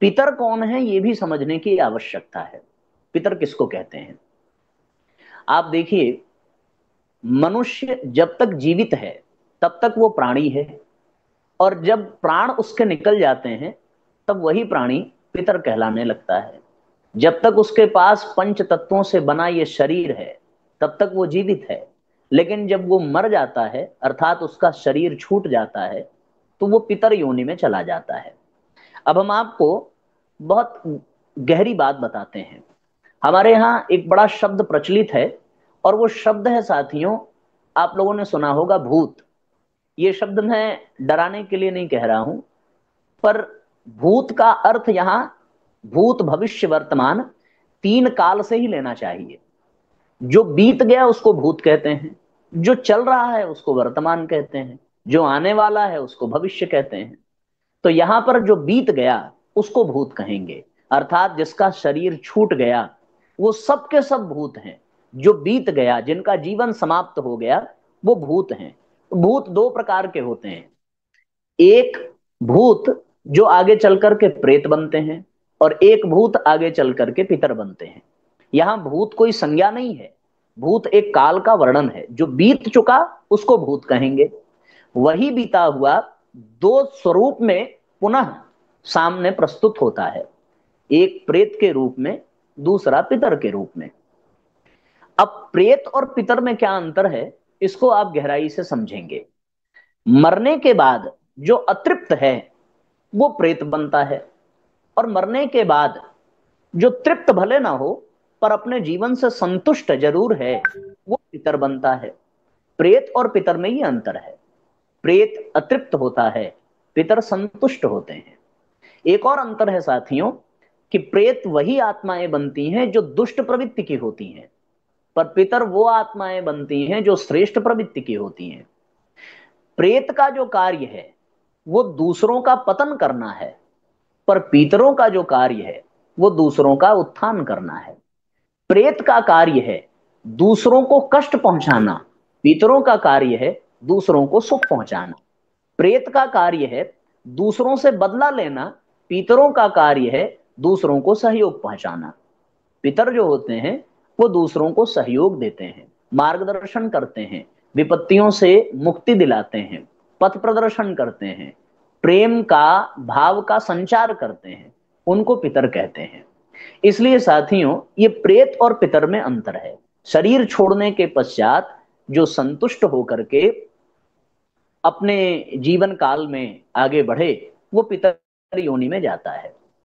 पितर कौन है ये भी समझने की आवश्यकता है। पितर किसको कहते हैं? आप देखिए, मनुष्य जब तक जीवित है तब तक वो प्राणी है, और जब प्राण उसके निकल जाते हैं तब वही प्राणी पितर कहलाने लगता है। जब तक उसके पास पंच तत्वों से बना ये शरीर है तब तक वो जीवित है, लेकिन जब वो मर जाता है अर्थात उसका शरीर छूट जाता है तो वो पितर योनि में चला जाता है। अब हम आपको बहुत गहरी बात बताते हैं। हमारे यहाँ एक बड़ा शब्द प्रचलित है, और वो शब्द है साथियों, आप लोगों ने सुना होगा, भूत। ये शब्द मैं डराने के लिए नहीं कह रहा हूं, पर भूत का अर्थ यहां भूत भविष्य वर्तमान तीन काल से ही लेना चाहिए। जो बीत गया उसको भूत कहते हैं, जो चल रहा है उसको वर्तमान कहते हैं, जो आने वाला है उसको भविष्य कहते हैं। तो यहां पर जो बीत गया उसको भूत कहेंगे, अर्थात जिसका शरीर छूट गया वो सब के सब भूत हैं। जो बीत गया, जिनका जीवन समाप्त हो गया, वो भूत हैं। भूत दो प्रकार के होते हैं। एक भूत जो आगे चल करके प्रेत बनते हैं, और एक भूत आगे चल करके पितर बनते हैं। यहां भूत कोई संज्ञा नहीं है, भूत एक काल का वर्णन है। जो बीत चुका उसको भूत कहेंगे। वही बीता हुआ दो स्वरूप में पुनः सामने प्रस्तुत होता है, एक प्रेत के रूप में, दूसरा पितर के रूप में। अब प्रेत और पितर में क्या अंतर है, इसको आप गहराई से समझेंगे। मरने के बाद जो अतृप्त है वो प्रेत बनता है, और मरने के बाद जो तृप्त भले ना हो पर अपने जीवन से संतुष्ट जरूर है वो पितर बनता है। प्रेत और पितर में ये अंतर है। प्रेत अतृप्त होता है, पितर संतुष्ट होते हैं। एक और अंतर है साथियों, कि प्रेत वही आत्माएं बनती हैं जो दुष्ट प्रवृत्ति की होती हैं, पर पितर वो आत्माएं बनती हैं जो श्रेष्ठ प्रवृत्ति की होती हैं। प्रेत का जो कार्य है वो दूसरों का पतन करना है, पर पितरों का जो कार्य है वो दूसरों का उत्थान करना है। प्रेत का कार्य है दूसरों को कष्ट पहुंचाना, पितरों का कार्य है दूसरों को सुख पहुंचाना। प्रेत का कार्य है दूसरों से बदला लेना, पितरों का कार्य है दूसरों को सहयोग पहुंचाना। पितर जो होते हैं वो दूसरों को सहयोग देते हैं, मार्गदर्शन करते हैं, विपत्तियों से मुक्ति दिलाते हैं, पथ प्रदर्शन करते हैं, प्रेम का भाव का संचार करते हैं, उनको पितर कहते हैं। इसलिए साथियों, ये प्रेत और पितर में अंतर है। शरीर छोड़ने के पश्चात जो संतुष्ट होकर के अपने जीवन काल में आगे बढ़े वो पितर योनि में जाता है।